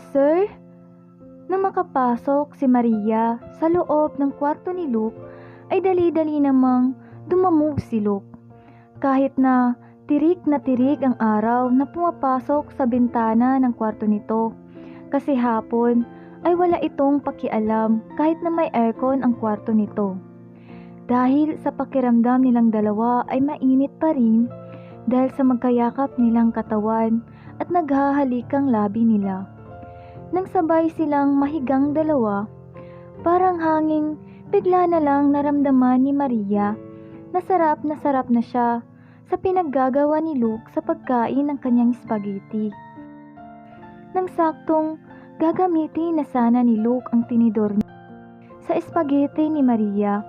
Sir? Nang makapasok si Maria sa loob ng kwarto ni Luke, ay dali-dali namang dumamog si Luke. Kahit na tirik ang araw na pumapasok sa bintana ng kwarto nito. Kasi hapon ay wala itong pakialam kahit na may aircon ang kwarto nito. Dahil sa pakiramdam nilang dalawa ay mainit pa rin dahil sa magkayakap nilang katawan at naghahalikang labi nila. Nang sabay silang mahigang dalawa, parang hanging bigla na lang naramdaman ni Maria na sarap na siya sa pinaggagawa ni Luke sa pagkain ng kanyang spaghetti. Nang saktong gagamitin na sana ni Luke ang tinidor niya sa spaghetti ni Maria,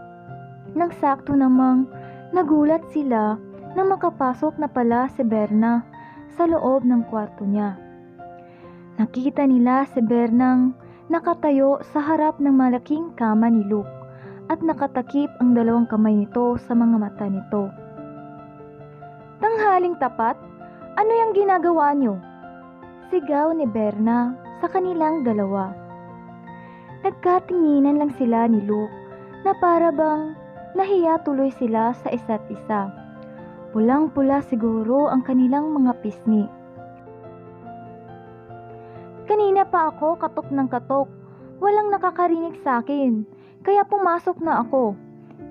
nang sakto namang nagulat sila nang makapasok na pala si Berna sa loob ng kwarto niya. Nakita nila si Bernang nakatayo sa harap ng malaking kama ni Luke at nakatakip ang dalawang kamay nito sa mga mata nito. "Tanghaling tapat, ano yung ginagawa niyo?" Sigaw ni Berna sa kanilang dalawa. Nagkatinginan lang sila ni Luke na para bang nahiya tuloy sila sa isa't isa. Pulang-pula siguro ang kanilang mga pisngi. "Kanina pa ako katok ng katok. Walang nakakarinig sa akin. Kaya pumasok na ako.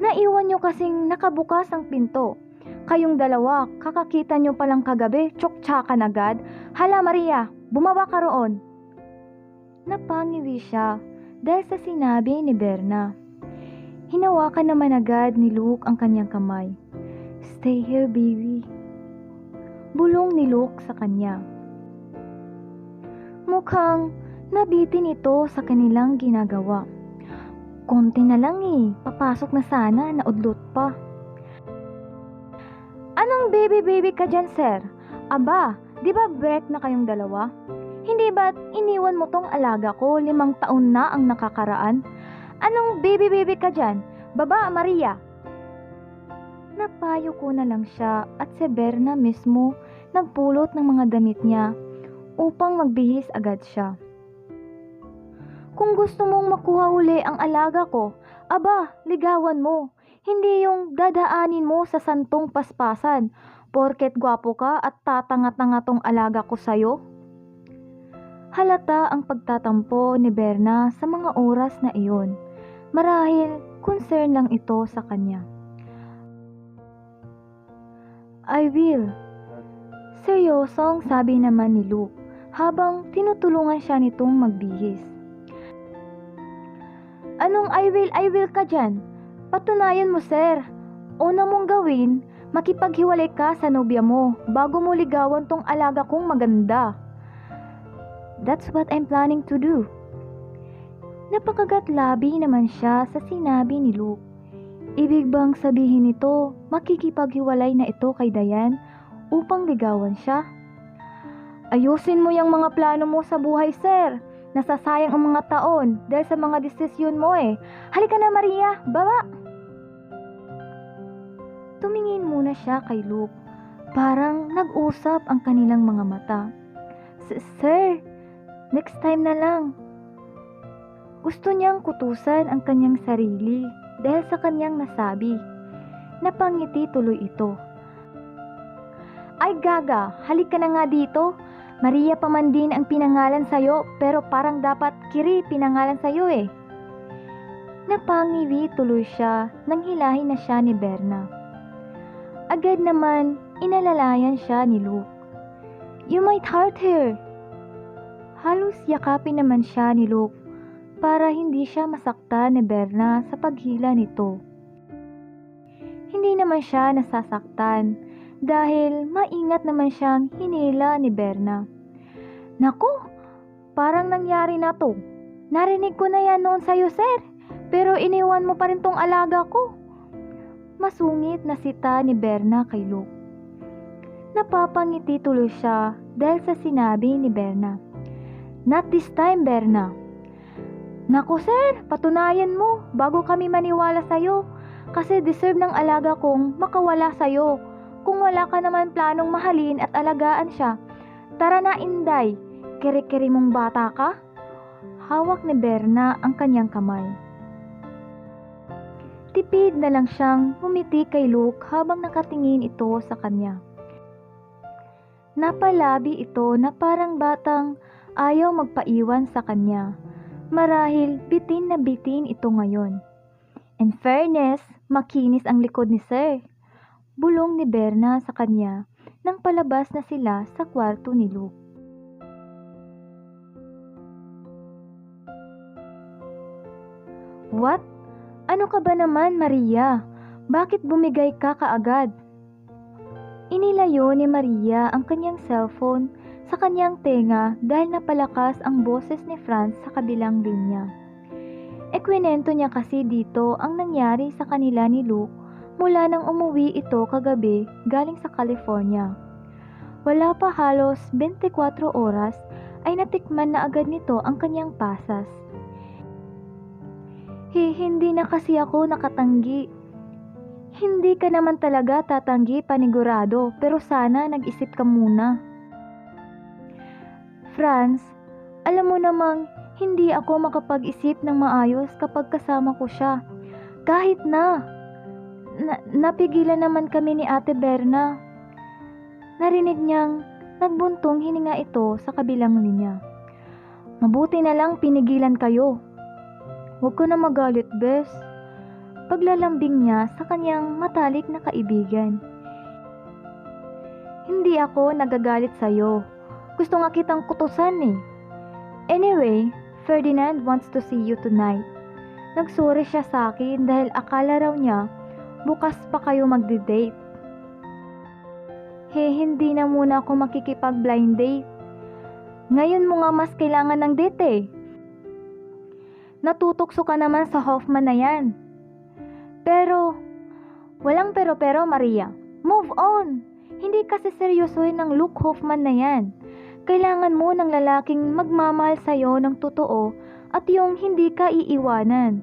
Naiwan nyo kasing nakabukas ang pinto. Kayong dalawa, kakakita nyo palang kagabi, tsoktsakan agad. Hala Maria, bumaba ka roon." Napangiwi siya dahil sa sinabi ni Berna. Hinawakan naman agad ni Luke ang kanyang kamay. "Stay here, baby." Bulong ni Luke sa kanya. Mukhang nabitin ito sa kanilang ginagawa. "Konti na lang papasok na sana, naudlot pa." "Anong baby ka dyan, sir? Aba, di ba break na kayong dalawa? Hindi ba't iniwan mo tong alaga ko, 5 taon na ang nakakaraan? Anong baby ka dyan? Baba, Maria!" Napayo ko na lang siya at si Berna mismo nagpulot ng mga damit niya upang magbihis agad siya. "Kung gusto mong makuha uli ang alaga ko, aba, ligawan mo. Hindi yung dadaanin mo sa santong paspasan, porket gwapo ka at tatanga-tanga tong alaga ko sa'yo." Halata ang pagtatampo ni Berna sa mga oras na iyon. Marahil concern lang ito sa kanya. "I will." Seryosong sabi naman ni Luke habang tinutulungan siya nitong magbihis. "Anong I will ka dyan? Patunayan mo, sir. Una mong gawin, makipaghiwalay ka sa nobya mo bago mo ligawan tong alaga kong maganda." "That's what I'm planning to do." Napakagat-labi naman siya sa sinabi ni Luke. Ibig bang sabihin nito, makikipaghiwalay na ito kay Diane upang ligawan siya? "Ayusin mo yung mga plano mo sa buhay, sir. Nasasayang ang mga taon dahil sa mga desisyon mo eh. Halika na, Maria, baba!" Tumingin muna siya kay Luke. Parang nag-usap ang kanilang mga mata. Sir, next time na lang." Gusto niyang kutusan ang kanyang sarili dahil sa kanyang nasabi. Napangiti tuloy ito. "Ay gaga, halika na nga dito. Maria pa man din ang pinangalan sa'yo, pero parang dapat Kiri pinangalan sa'yo eh." Napangiwi tuloy siya nang hilahin na siya ni Berna. Agad naman inalalayan siya ni Luke. "You might hurt her." Halos yakapin naman siya ni Luke para hindi siya masaktan ni Berna sa paghila nito. Hindi naman siya nasasaktan dahil maingat naman siyang hinila ni Berna. "Naku, parang nangyari na to. Narinig ko na yan noon sa'yo, sir, pero iniwan mo pa rin tong alaga ko." Masungit na sita ni Berna kay Luke. Napapangiti tuloy siya dahil sa sinabi ni Berna. "Not this time, Berna." "Naku sir, patunayan mo bago kami maniwala sa'yo. Kasi deserve ng alaga kong makawala sa'yo. Kung wala ka naman planong mahalin at alagaan siya, tara na Inday, kere-kere mong bata ka? Hawak ni Berna ang kanyang kamay. Tipid na lang siyang ngumiti kay Luke habang nakatingin ito sa kanya. Napalabi ito na parang batang ayaw magpaiwan sa kanya. Marahil bitin na bitin ito ngayon. In fairness, makinis ang likod ni Sir. Bulong ni Berna sa kanya nang palabas na sila sa kwarto ni Luke. What? Ano ka ba naman, Maria? Bakit bumigay ka kaagad? Inilayo ni Maria ang kanyang cellphone sa kanyang tenga dahil napalakas ang boses ni Franz sa kabilang linya. Ikwinento niya kasi dito ang nangyari sa kanila ni Luke mula nang umuwi ito kagabi galing sa California. Wala pa halos 24 oras ay natikman na agad nito ang kanyang pasas. Hindi na kasi ako nakatanggi. Hindi ka naman talaga tatanggi, panigurado, pero sana nag-isip ka muna. Franz, alam mo namang hindi ako makapag-isip ng maayos kapag kasama ko siya. Kahit napigilan naman kami ni Ate Berna. Narinig niyang nagbuntong hininga ito sa kabilang linya. Mabuti na lang pinigilan kayo. Huwag ko na magalit, Bes. Paglalambing niya sa kanyang matalik na kaibigan. Hindi ako nagagalit sa'yo. Gusto nga kitang kutusan eh. Anyway, Ferdinand wants to see you tonight. Nagsuri siya sa akin dahil akala raw niya bukas pa kayo magde-date. Hindi na muna ako makikipag-blind date. Ngayon mo nga mas kailangan ng date eh. Natutokso ka naman sa Hoffman na yan. Pero, walang pero-pero, Maria. Move on! Hindi kasi seryosohin ng Luke Hoffman na yan. Kailangan mo ng lalaking magmamahal sa'yo ng totoo at yung hindi ka iiwanan.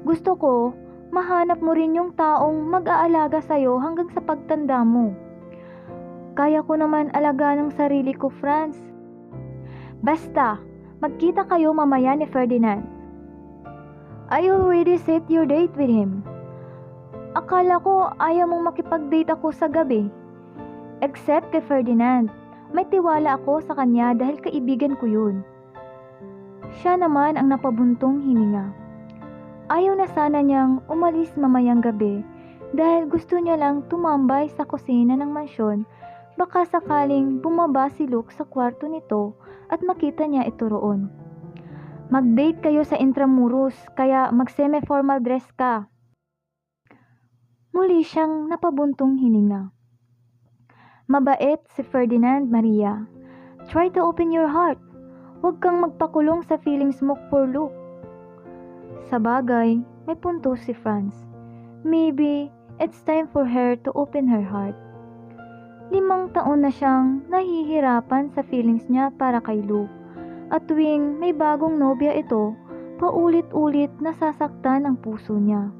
Gusto ko, mahanap mo rin yung taong mag-aalaga sa'yo hanggang sa pagtanda mo. Kaya ko naman alagaan ng sarili ko, Franz. Basta, magkita kayo mamaya ni Ferdinand. I already set your date with him. Akala ko ayaw mong makipag-date ako sa gabi. Except kay Ferdinand. May tiwala ako sa kanya dahil kaibigan ko yun. Siya naman ang napabuntong hininga. Ayaw na sana niyang umalis mamayang gabi dahil gusto niya lang tumambay sa kusina ng mansyon baka sakaling bumaba si Luke sa kwarto nito at makita niya ito roon. Mag-date kayo sa Intramuros kaya mag-semi-formal dress ka. Muli siyang napabuntong hininga. Mabait si Ferdinand, Maria. Try to open your heart. Huwag kang magpakulong sa feelings mo for Luke. Sa bagay, may punto si Franz. Maybe it's time for her to open her heart. 5 taon na siyang nahihirapan sa feelings niya para kay Luke. At tuwing may bagong nobya ito, paulit-ulit nasasaktan ang puso niya.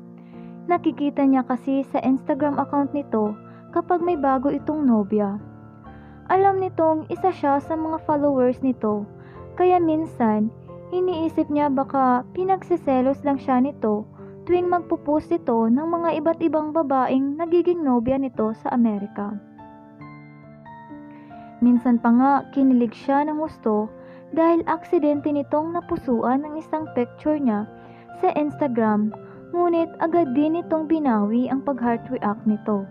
Nakikita niya kasi sa Instagram account nito kapag may bago itong nobya. Alam nitong isa siya sa mga followers nito, kaya minsan iniisip niya baka pinagsiselos lang siya nito tuwing magpo-post ito ng mga iba't ibang babaeng nagiging nobya nito sa Amerika. Minsan pa nga kinilig siya ng gusto dahil aksidente nitong napusuan ang isang picture niya sa Instagram, ngunit agad din itong binawi ang pag-heart react nito.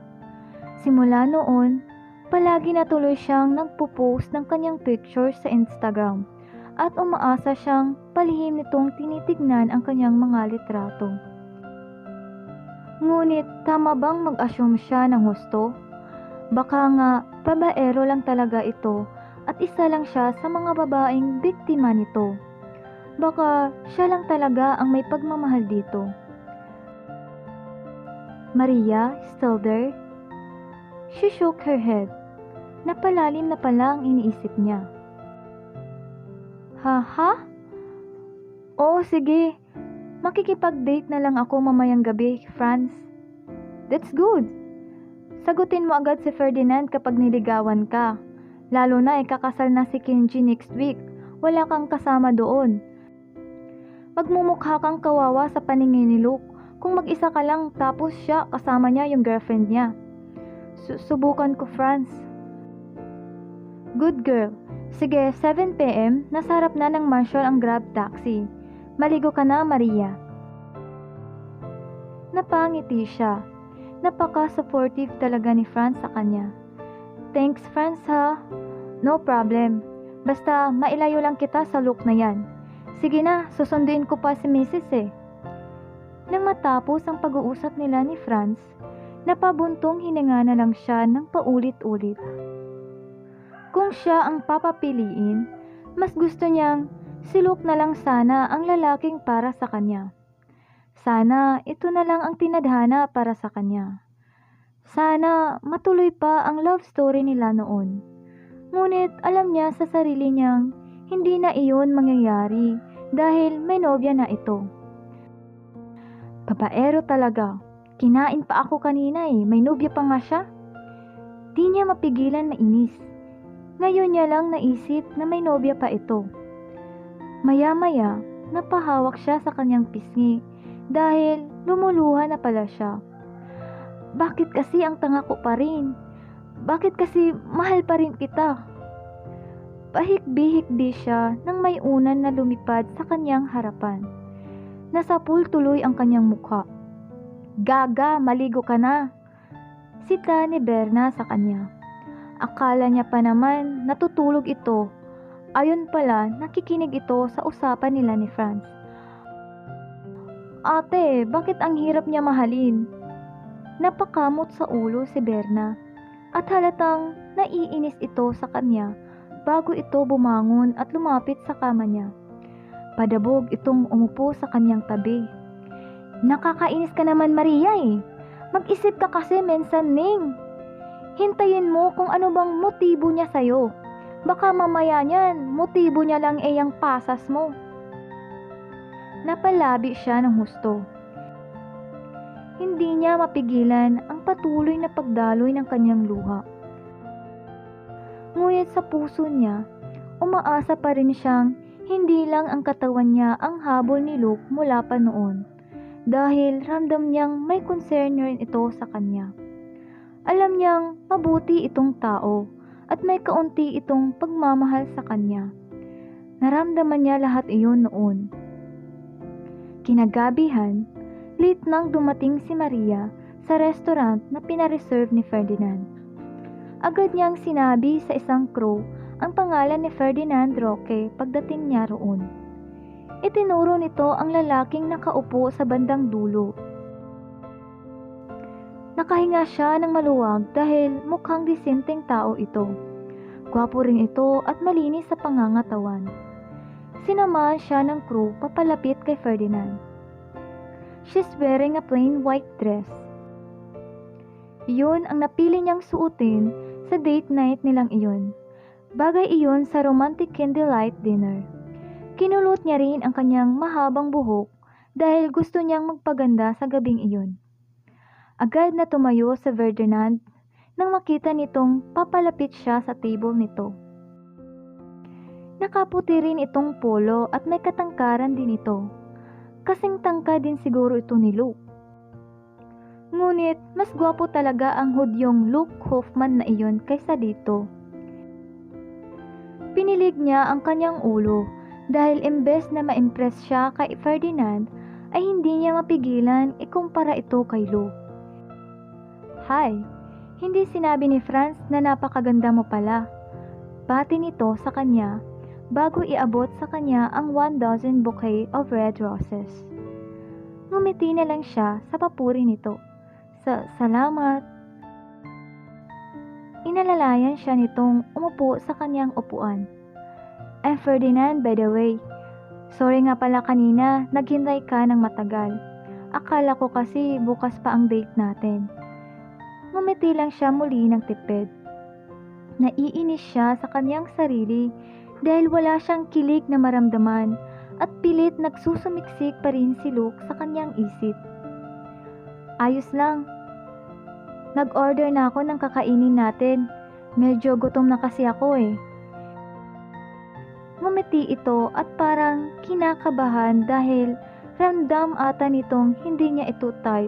Simula noon, palagi na tuloy siyang nagpo-post ng kanyang picture sa Instagram at umaasa siyang palihim nitong tinitignan ang kanyang mga litrato. Ngunit tama bang mag-assume siya ng husto? Baka nga babaero lang talaga ito at isa lang siya sa mga babaeng biktima nito. Baka siya lang talaga ang may pagmamahal dito. Maria, still there? She shook her head. Napalalim na pala ang iniisip niya. Ha? Oo, sige. Makikipag-date na lang ako mamayang gabi, Franz. That's good. Sagutin mo agad si Ferdinand kapag niligawan ka. Lalo na ikakasal na si Kenji next week. wala kang kasama doon. Magmumukha kang kawawa sa paningin ni Luke kung mag-isa ka lang tapos siya kasama niya yung girlfriend niya. Subukan ko, Franz. Good girl. Sige, 7 p.m. nasa harap na ng mansion ang grab taxi. Maligo ka na, Maria. Napangiti siya. Napaka-supportive talaga ni Franz sa kanya. Thanks, Franz, ha? No problem. Basta mailayo lang kita sa look na yan. Sige na, susunduin ko pa si Mrs. Nang matapos ang pag-uusap nila ni Franz, napabuntong hininga na lang siya ng paulit-ulit. Kung siya ang papapiliin, mas gusto niyang si Luke na lang sana ang lalaking para sa kanya. Sana ito na lang ang tinadhana para sa kanya. Sana matuloy pa ang love story nila noon. Ngunit alam niya sa sarili niyang hindi na iyon mangyayari dahil may nobya na ito. Babaero talaga. Kinain pa ako kanina may nobya pa nga siya. Di niya mapigilan mainis. Ngayon niya lang naisip na may nobya pa ito. Maya-maya, napahawak siya sa kanyang pisngi dahil lumuluha na pala siya. Bakit kasi ang tanga ko pa rin? Bakit kasi mahal pa rin kita? Pahikbi-hikbi siya nang may unan na lumipad sa kanyang harapan. Nasapul tuloy ang kanyang mukha. Gaga, maligo ka na. Sita ni Berna sa kanya. Akala niya pa naman natutulog ito. Ayon pala, nakikinig ito sa usapan nila ni Franz. Ate, bakit ang hirap niya mahalin? Napakamot sa ulo si Berna at halatang naiinis ito sa kanya bago ito bumangon at lumapit sa kama niya. Padabog itong umupo sa kanyang tabi. Nakakainis ka naman, Maria Mag-isip ka kasi mensan, Ning. Hintayin mo kung ano bang motibo niya sa'yo. Baka mamaya niyan, motibo niya lang ang pasas mo. Napalabi siya ng husto. Hindi niya mapigilan ang patuloy na pagdaloy ng kanyang luha. Ngunit sa puso niya, umaasa pa rin siyang hindi lang ang katawan niya ang habol ni Luke mula pa noon. Dahil ramdam niyang may concern rin ito sa kanya. Alam niyang mabuti itong tao at may kaunti itong pagmamahal sa kanya. Naramdaman niya lahat iyon noon. Kinagabihan, late nang dumating si Maria sa restaurant na pinareserve ni Ferdinand. Agad niyang sinabi sa isang crew ang pangalan ni Ferdinand Roque pagdating niya roon. Itinuro nito ang lalaking nakaupo sa bandang dulo. Nakahinga siya ng maluwag dahil mukhang disenteng tao ito. Gwapo rin ito at malinis sa pangangatawan. Sinamahan siya ng crew papalapit kay Ferdinand. She's wearing a plain white dress. Iyon ang napili niyang suotin sa date night nilang iyon. Bagay iyon sa romantic candlelight dinner. Kinulot niya rin ang kanyang mahabang buhok dahil gusto niyang magpaganda sa gabing iyon. Agad na tumayo sa Ferdinand nang makita nitong papalapit siya sa table nito. Nakaputi rin itong polo at may katangkaran din ito. Kasing tangka din siguro ito ni Luke. Ngunit mas gwapo talaga ang hudyong Luke Hoffman na iyon kaysa dito. Pinilig niya ang kanyang ulo dahil imbes na ma-impress siya kay Ferdinand ay hindi niya mapigilan ikumpara ito kay Luke. Hi, hindi sinabi ni Franz na napakaganda mo pala. Bati nito sa kanya bago iabot sa kanya ang 1 dozen bouquet of red roses. Ngumiti na lang siya sa papuri nito. Salamat. Inalalayan siya nitong umupo sa kanyang upuan. I'm Ferdinand, by the way. Sorry nga pala kanina, naghintay ka ng matagal. Akala ko kasi bukas pa ang date natin. Ngumiti lang siya muli ng tipid. Naiinis siya sa kanyang sarili dahil wala siyang kilig na maramdaman at pilit nagsusumiksik pa rin si Luke sa kanyang isip. Ayos lang. Nag-order na ako ng kakainin natin. Medyo gutom na kasi ako Ngumiti ito at parang kinakabahan dahil ramdam ata nitong hindi niya ito type.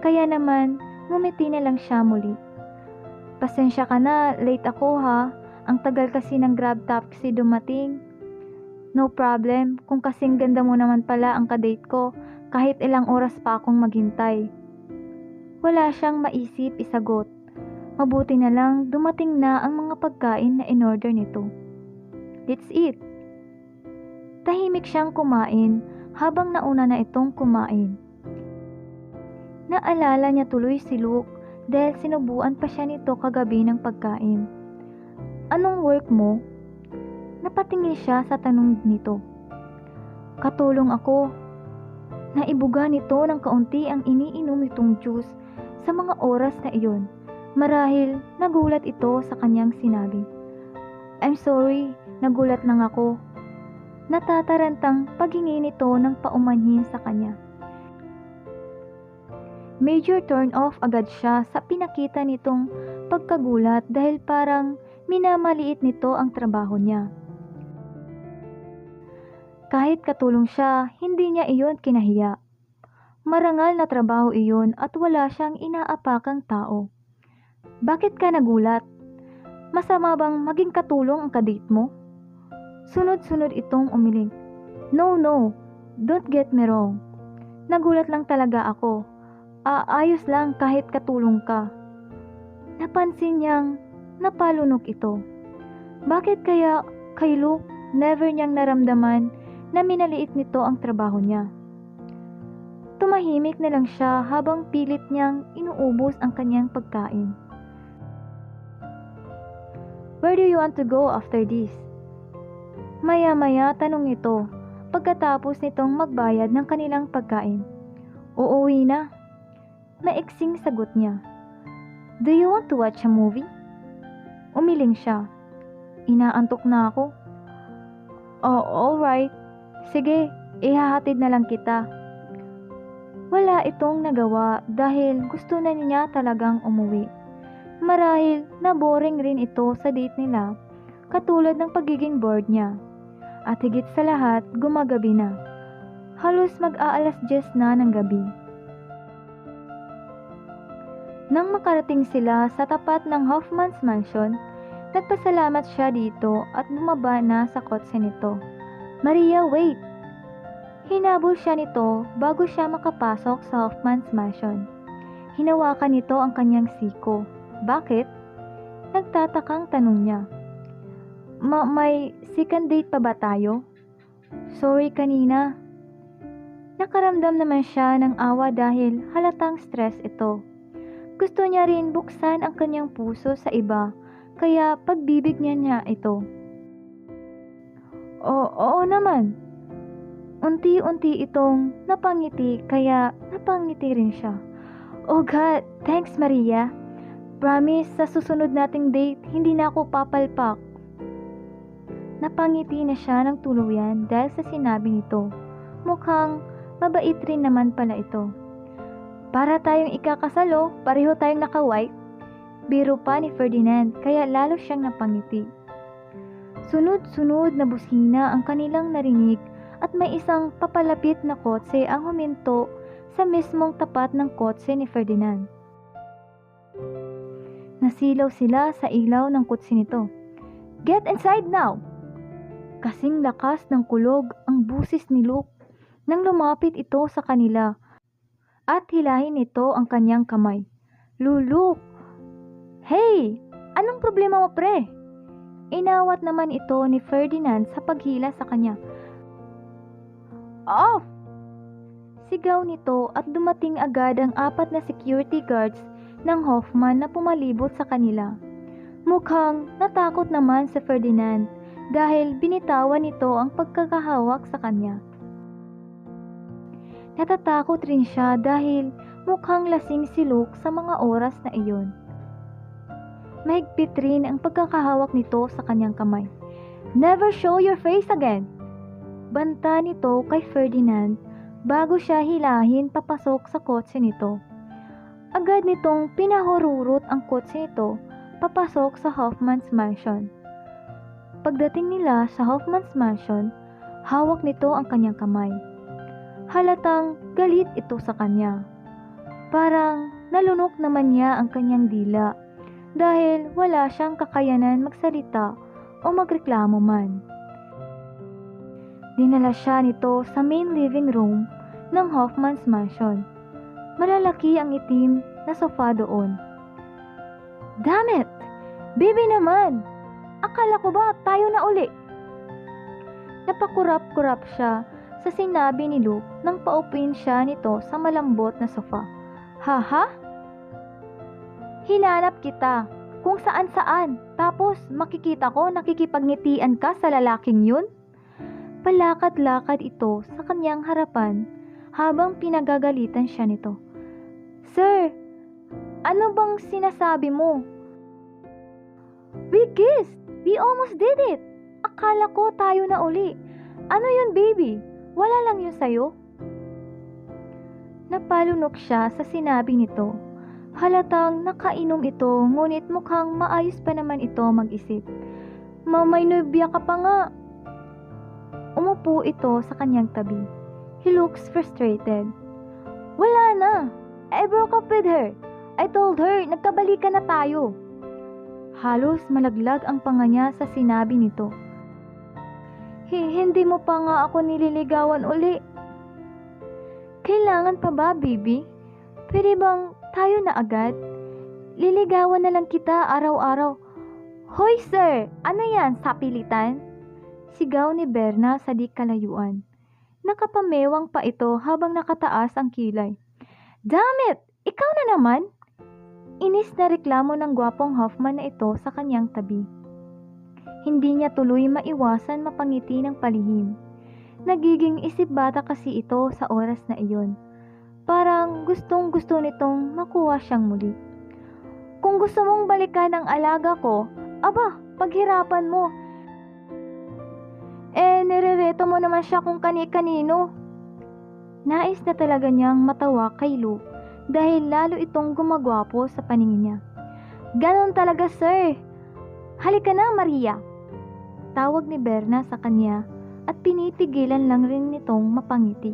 Kaya naman, ngumiti na lang siya muli. Pasensya ka na, late ako ha. Ang tagal kasi ng grab taxi dumating. No problem, kung kasing ganda mo naman pala ang kadate ko, kahit ilang oras pa akong maghintay. Wala siyang maisip isagot. Mabuti na lang dumating na ang mga pagkain na in-order nito. Let's eat. Tahimik siyang kumain habang nauna na itong kumain. Naalala niya tuloy si Luke dahil sinubuan pa siya nito kagabi ng pagkain. Anong work mo? Napatingin siya sa tanong nito. Katulong ako. Naibuga nito ng kaunti ang iniinom nitong juice sa mga oras na iyon. Marahil nagulat ito sa kanyang sinabi. I'm sorry, nagulat lang ako. Natatarantang paghingi nito ng paumanhin sa kanya. Major turn off agad siya sa pinakita nitong pagkagulat dahil parang minamaliit nito ang trabaho niya. Kahit katulong siya, hindi niya iyon kinahiya. Marangal na trabaho iyon at wala siyang inaapakang tao. Bakit ka nagulat? Masama bang maging katulong ang kadate mo? Sunod-sunod itong umiling. No, don't get me wrong. Nagulat lang talaga ako. Ayos lang kahit katulong ka. Napansin niyang napalunok ito. Bakit kaya kay Luke never niyang naramdaman na minaliit nito ang trabaho niya? Tumahimik na lang siya habang pilit niyang inuubos ang kanyang pagkain. Where do you want to go after this? Maya-maya tanong ito pagkatapos nitong magbayad ng kanilang pagkain. Uuwi na. Maiksing sagot niya. Do you want to watch a movie? Umiling siya. Inaantok na ako. Oh, alright. Sige, ihahatid na lang kita. Wala itong nagawa dahil gusto na niya talagang umuwi. Marahil na-boring rin ito sa date nila, katulad ng pagiging bored niya. At higit sa lahat, gumagabi na. Halos mag-aalas 10 na ng gabi. Nang makarating sila sa tapat ng Hoffman's Mansion, nagpasalamat siya dito at bumaba na sa kotse nito. Maria, wait! Hinabol siya nito bago siya makapasok sa Hoffman's Mansion. Hinawakan nito ang kanyang siko. Bakit? Nagtatakang tanong niya. May second date pa ba tayo? Sorry kanina. Nakaramdam naman siya ng awa dahil halatang stress ito. Gusto niya rin buksan ang kanyang puso sa iba, kaya pagbibigyan niya ito. Oo naman. Unti-unti itong napangiti kaya napangiti rin siya. Oh God, thanks Maria. Promise, sa susunod nating date, hindi na ako papalpak. Napangiti na siya ng tuluyan dahil sa sinabi nito. Mukhang mabait rin naman pala ito. Para tayong ikakasalo, pareho tayong naka-white. Biro pa ni Ferdinand, kaya lalo siyang napangiti. Sunod-sunod na busina ang kanilang narinig at may isang papalapit na kotse ang huminto sa mismong tapat ng kotse ni Ferdinand. Nasilaw sila sa ilaw ng kotse nito. Get inside now! Kasing lakas ng kulog ang busis ni Luke nang lumapit ito sa kanila at hilahin ito ang kanyang kamay. Luke! Hey! Anong problema mo pre? Inawat naman ito ni Ferdinand sa paghila sa kanya. Off! Sigaw nito at dumating agad ang 4 na security guards ng Hoffman na pumalibot sa kanila. Mukhang natakot naman si Ferdinand dahil binitawan nito ang pagkakahawak sa kanya. Natatakot rin siya dahil mukhang lasing si Luke sa mga oras na iyon. Mahigpit rin ang pagkakahawak nito sa kanyang kamay. Never show your face again! Banta nito kay Ferdinand bago siya hilahin papasok sa kotse nito. Agad nitong pinahururot ang kotse nito papasok sa Hoffman's Mansion. Pagdating nila sa Hoffman's mansion, hawak nito ang kanyang kamay. Halatang galit ito sa kanya. Parang nalunok naman niya ang kanyang dila dahil wala siyang kakayanan magsalita o magreklamo man. Dinala siya nito sa main living room ng Hoffman's mansion. Malalaki ang itim na sofa doon. Damn it! Baby naman! Akala ko ba tayo na uli? Napakurap-kurap siya sa sinabi ni Luke nang paupuin siya nito sa malambot na sofa. Haha? Hinanap kita kung saan-saan, tapos makikita ko nakikipagnitian ka sa lalaking yun? Palakad-lakad ito sa kanyang harapan habang pinagagalitan siya nito. Sir, ano bang sinasabi mo? We kissed! We almost did it! Akala ko tayo na uli. Ano yun, baby? Wala lang yun sa'yo? Napalunok siya sa sinabi nito. Halatang nakainom ito, ngunit mukhang maayos pa naman ito mag-isip. May nobya ka pa nga. Umupo ito sa kanyang tabi. He looks frustrated. Wala na. I broke up with her. I told her, nagkabalikan na tayo. Halos malaglag ang panga niya sa sinabi nito. Hindi mo pa nga ako nililigawan uli. Kailangan pa ba, baby? Pwede bang tayo na agad? Liligawan na lang kita araw-araw. Hoy sir, ano yan, sapilitan? Sigaw ni Berna sa di kalayuan. Nakapamewang pa ito habang nakataas ang kilay. Damn it! Ikaw na naman! Inis na reklamo ng gwapong Hoffman na ito sa kanyang tabi. Hindi niya tuloy maiwasan mapangiti ng palihim. Nagiging isip bata kasi ito sa oras na iyon. Parang gustong gusto nitong makuha siyang muli. Kung gusto mong balikan ang alaga ko, aba, paghirapan mo. Nirereto mo naman siya kung kani-kanino. Nais na talaga niyang matawa kay Luke dahil lalo itong gumagwapo sa paningin niya. Ganon talaga, sir. Halika na, Maria. Tawag ni Berna sa kanya at pinipigilan lang rin nitong mapangiti.